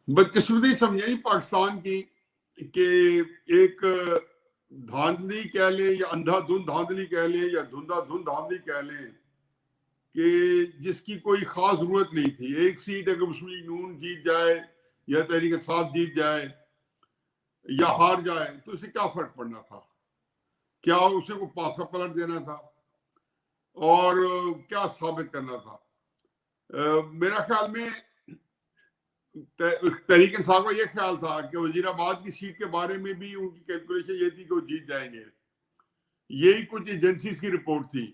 بدقسمتی سمجھیں پاکستان کی کہ ایک دھاندلی کہہ لیں یا اندھا دھند دھاندلی کہہ لیں یا دھندا دھند دھاندلی کہہ لیں کہ جس کی کوئی خاص ضرورت نہیں تھی. ایک سیٹ اگر مسلم لیگ نون جیت جائے یا تحریک انصاف جیت جائے یا ہار جائے تو اسے کیا فرق پڑنا تھا؟ کیا اسے کو پاسا پلٹ دینا تھا اور کیا ثابت کرنا تھا؟ میرا خیال میں تحریک انصاف کا یہ خیال تھا کہ وزیر آباد کی سیٹ کے بارے میں بھی ان کی کیلکولیشن یہ تھی کہ وہ جیت جائیں گے. یہی کچھ ایجنسیز کی رپورٹ تھی.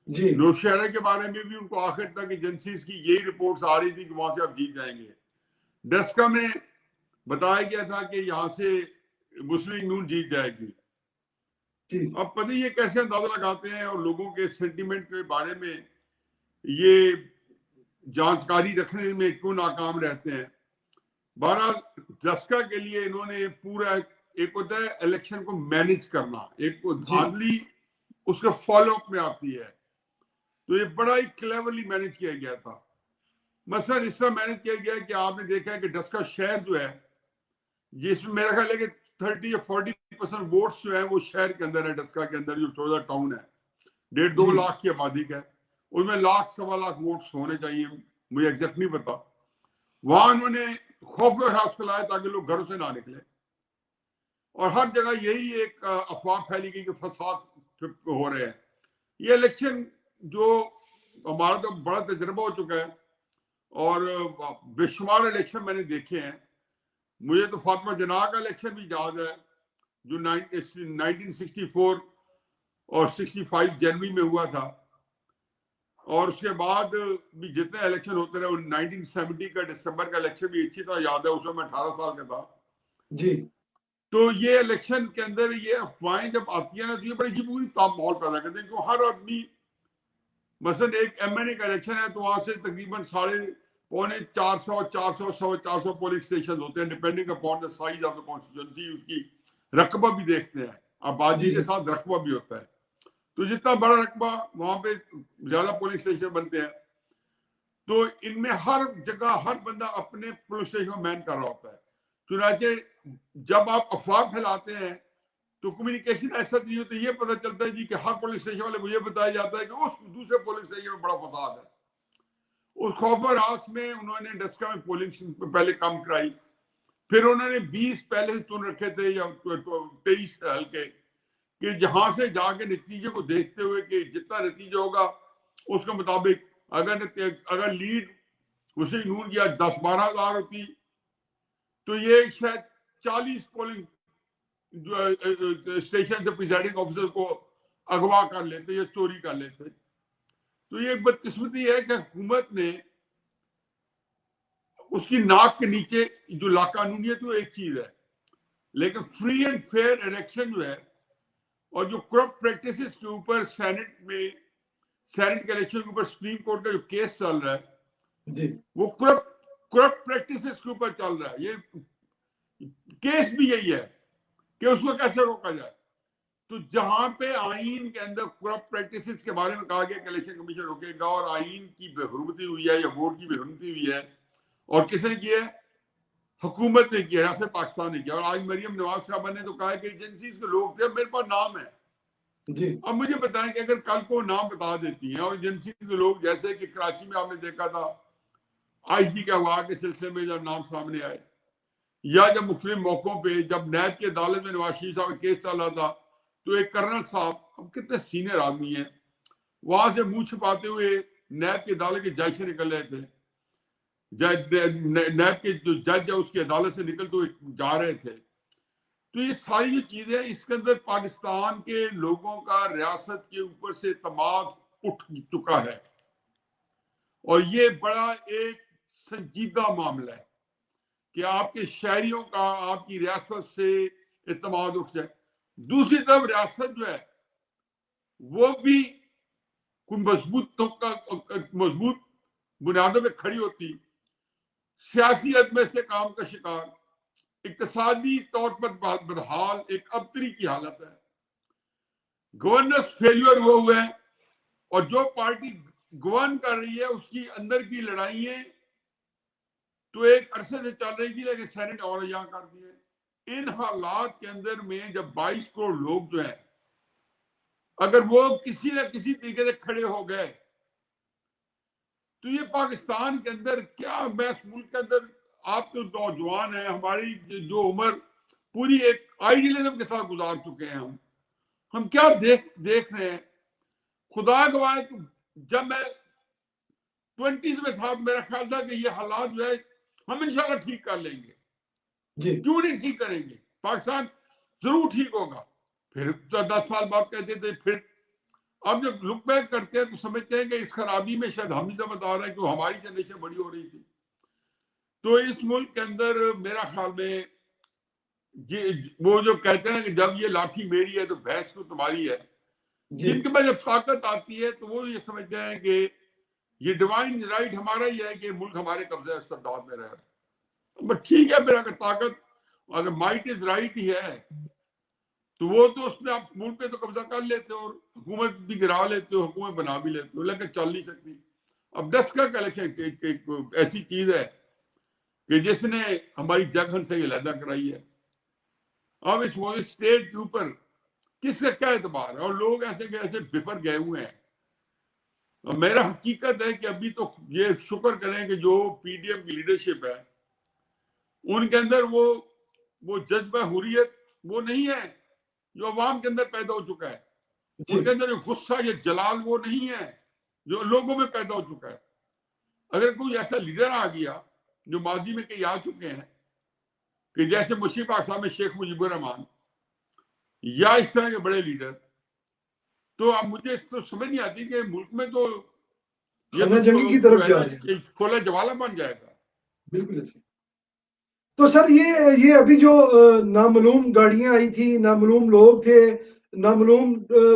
جی نوشہرہ کے بارے میں بھی ان کو آخر تک ایجنسیز کی یہی رپورٹس آ رہی تھی کہ وہاں سے آپ جیت جائیں گے. ڈسکا میں بتایا گیا تھا کہ یہاں سے مسلم لیگ نون جیت جائے گی. اب پتہ یہ کیسے اندازہ لگاتے ہیں اور لوگوں کے سینٹیمنٹ کے بارے میں یہ جانچکاری رکھنے میں کیوں ناکام رہتے ہیں. بہرحال ڈسکا کے لیے انہوں نے پورا ایک ہوتا ہے الیکشن کو مینج کرنا, ایک کو دھاندلی اس کے فالو اپ میں آتی ہے, تو یہ بڑا ہی کلیورلی مینج کیا گیا تھا. مثلا اس طرح مینج کیا گیا کہ آپ نے دیکھا ہے کہ ڈسکا شہر جو ہے جس میں میرا خیال ہے کہ 30 یا 40% ووٹس جو ہیں وہ شہر کے اندر ہے. ڈسکا کے اندر جو چھوٹا ٹاؤن ہے 1.5-2 لاکھ کی آبادی کا ہے, اس میں 1,00,000-1.25 لاکھ ووٹس ہونے چاہیے, مجھے ایگزیکٹ نہیں پتا. وہاں انہوں نے خوف و ہراس پھیلایا تاکہ لوگ گھروں سے نہ نکلے, اور ہر جگہ یہی ایک افواہ پھیلی گئی کہ فساد ہو رہے ہیں. یہ الیکشن جو ہمارا تو بڑا تجربہ ہو چکا ہے اور بے شمار الیکشن میں نے دیکھے ہیں. مجھے تو فاطمہ جناح کا الیکشن بھی یاد ہے جو 1964 اور 65 جنوری میں ہوا تھا, اور اس کے بعد بھی جتنے الیکشن ہوتے رہے. 1970 کا دسمبر کا الیکشن بھی اچھی طرح یاد ہے, اس میں 18 سال کا تھا. جی تو یہ الیکشن کے اندر یہ افواہیں جب آتی ہیں نا تو یہ بڑی جمہوری ماحول پیدا کرتے ہیں, کیوں ہر آدمی مثلا ایک ایم این اے کا الیکشن ہے تو وہاں سے تقریباً 450 پولنگ اسٹیشن ہوتے ہیں depending upon the size of the constituency. اس کی رقبہ بھی دیکھتے ہیں, آبادی کے ساتھ رقبہ بھی ہوتا ہے, تو جتنا بڑا رقبہ وہاں پہ زیادہ پولنگ اسٹیشن بنتے ہیں. تو ان میں ہر جگہ ہر بندہ اپنے پولنگ اسٹیشن کو مین کر رہا ہوتا ہے. چنانچہ جب آپ افواہ پھیلاتے ہیں تو کمیونیکیشن ایسا نہیں ہوتا, یہ پتہ چلتا ہے جی کہ ہر پولنگ اسٹیشن والے کو یہ بتایا جاتا ہے کہ اس دوسرے پولنگ اسٹیشن میں بڑا فساد ہے. اس خوف و ہراس میں انہوں نے ڈسکا میں پولنگ پہلے کم کرائی, پھر انہوں نے 20 پہلے سے چن رکھے تھے یا 23 ہلکے کہ جہاں سے جا کے نتیجے کو دیکھتے ہوئے کہ جتنا نتیجہ ہوگا اس کے مطابق اگر لیڈ مسلم لیگ نون کی 10-12 ہزار ہوتی تو یہ شاید 40 پولنگ اسٹیشن سے پریزائڈنگ آفیسر کو اغوا کر لیتے یا چوری کر لیتے. تو یہ ایک بدقسمتی ہے کہ حکومت نے اس کی ناک کے نیچے جو لاقانونیت وہ ایک چیز ہے, لیکن فری اینڈ فیئر الیکشن جو ہے اور جو کرپٹ پریکٹسز کے اوپر سینٹ کے الیکشن کے اوپر سپریم کورٹ کا جو کیس چل رہا ہے وہ کرپٹ پریکٹسز کے اوپر چل رہا ہے. یہ کیس بھی یہی ہے کہ اس کو کیسے روکا جائے. تو جہاں پہ آئین کے اندر کرپٹ پریکٹسز کے بارے میں کہا گیا کہ الیکشن کمیشن روکے گا اور آئین کی بے حرمتی ہوئی ہے یا ووٹ کی بے حرمتی ہوئی ہے, اور کس نے کی ہے؟ حکومت نے کیا, ریاست پاکستان نے کیا. اور آج مریم نواز صاحبہ نے تو کہا کہ ایجنسیز کے لوگ تھے, میرے پاس نام ہے. اب مجھے بتائیں کہ اگر کل کو نام بتا دیتی ہیں اور ایجنسیز کے لوگ, جیسے کہ کراچی میں آپ نے دیکھا تھا آئی جی کے اغوا کے سلسلے میں جب نام سامنے آئے, یا جب مختلف موقعوں پہ جب نیب کی عدالت میں نواز شریف صاحب کا کیس چل رہا تھا تو ایک کرنل صاحب, اب کتنے سینئر آدمی ہیں, وہاں سے منہ چھپاتے ہوئے نیب کی عدالت کے جج سے نکل رہے تھے. نیب کے جو جج ہے اس کی عدالت سے نکلتے ہوئے جا رہے تھے. تو یہ ساری جو چیزیں اس کے اندر پاکستان کے لوگوں کا ریاست کے اوپر سے اعتماد اٹھ چکا ہے, اور یہ بڑا ایک سنجیدہ معاملہ ہے کہ آپ کے شہریوں کا آپ کی ریاست سے اعتماد اٹھ جائے. دوسری طرف ریاست جو ہے وہ بھی کوئی مضبوط بنیادوں پہ کھڑی ہوتی, سیاسی عدم سے کام کا شکار, اقتصادی طور پر بدحال, ایک ابتری کی حالت ہے, گورننس فیلیور ہوئے ہیں, اور جو پارٹی گورن کر رہی ہے اس کی اندر کی لڑائیاں تو ایک عرصے سے چل رہی تھی لیکن سینٹ اور یہاں کر دیے. ان حالات کے اندر میں جب 22 کروڑ لوگ جو ہیں اگر وہ کسی نہ کسی طریقے سے کھڑے ہو گئے تو یہ پاکستان کے اندر کیا, میں اس ملک کے اندر آپ تو نوجوان ہیں, ہماری جو عمر پوری ایک آئیڈیلزم کے ساتھ گزار چکے ہیں, ہم کیا دیکھ رہے ہیں. خدا گواہ جب میں 20s میں تھا میرا خیال تھا کہ یہ حالات جو ہے ہم انشاءاللہ ٹھیک کر لیں گے. کیوں نہیں ٹھیک کریں گے؟ پاکستان ضرور ٹھیک ہوگا. پھر 10 سال بعد کہتے تھے. پھر اب جب لک بیک کرتے ہیں تو سمجھتے ہیں کہ اس خرابی میں شاید ہم ہی ذمہ دار ہیں کہ ہماری جنریشن بڑی ہو رہی تھی. تو اس ملک کے اندر میرا خیال میں وہ جو کہتے ہیں کہ جب یہ لاٹھی میری ہے تو بھینس تو تمہاری ہے, جن کے پاس جب طاقت آتی ہے تو وہ یہ سمجھتے ہیں کہ یہ ڈیوائن رائٹ ہمارا ہی ہے کہ ملک ہمارے قبضے سردار میں رہے. بس ٹھیک ہے, پھر اگر طاقت اگر مائٹ از رائٹ ہی ہے تو وہ تو اس میں آپ ملک پہ تو قبضہ کر لیتے ہو اور حکومت بھی گرا لیتے ہو, حکومت بنا بھی لیتے ہو, لیکن چل نہیں سکتی. اب ڈسکا کا الیکشن ایسی چیز ہے کہ جس نے ہماری جگہن سے یہ علیحدہ کرائی ہے. اب اس اسٹیٹ کے اوپر کس کا کیا اعتبار ہے, اور لوگ ایسے کہ ایسے بفر گئے ہوئے ہیں. میرا حقیقت ہے کہ ابھی تو یہ شکر کریں کہ جو پی ڈی ایم کی لیڈرشپ ہے ان کے اندر وہ جذبہ حریت وہ نہیں ہے جو عوام کے اندر پیدا ہو چکا ہے. ان کے اندر غصہ یا جلال وہ نہیں ہے جو لوگوں میں پیدا ہو چکا ہے. اگر کوئی ایسا لیڈر آ گیا جو ماضی میں کئی آ چکے ہیں کہ جیسے مشرف صاحب میں شیخ مجیب الرحمان یا اس طرح کے بڑے لیڈر, تو اب مجھے اس تو سمجھ نہیں آتی کہ ملک میں تو خانہ جنگی کی طرف جا رہے ہیں, کھولا جوالا بن جائے گا. بالکل ایسے. تو سر یہ ابھی جو نامعلوم گاڑیاں آئی تھی, نامعلوم لوگ تھے, نامعلوم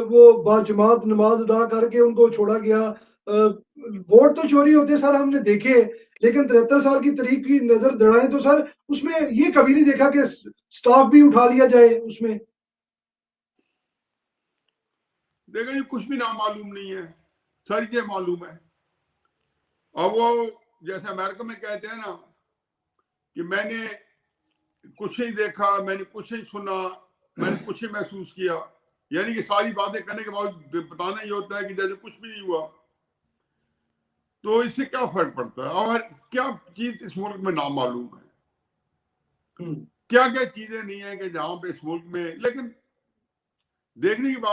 وہ باجماعت نماز ادا کر کے ان کو چھوڑا گیا. ووٹ تو چوری ہوتے سر ہم نے دیکھے, لیکن 73 سال کی تاریخ کی نظر دڑائیں تو سر اس میں یہ کبھی نہیں دیکھا کہ سٹاف بھی اٹھا لیا جائے اس میں. دیکھیں یہ کچھ بھی نامعلوم نہیں ہے, ساری چیزیں معلوم ہے. اور وہ جیسے امریکہ میں کہتے ہیں نا کہ میں نے کچھ نہیں دیکھا, میں نے کچھ نہیں سنا, میں نے کچھ نہیں محسوس کیا, یعنی کہ ساری باتیں کرنے کے بعد بتانا یہ ہوتا ہے کہ جیسے کچھ بھی نہیں ہوا. تو اس سے کیا فرق پڑتا ہے, اور کیا چیز اس ملک میں نامعلوم ہے, کیا کیا چیزیں نہیں ہیں کہ جہاں پہ اس ملک میں, لیکن دیکھنے کی بات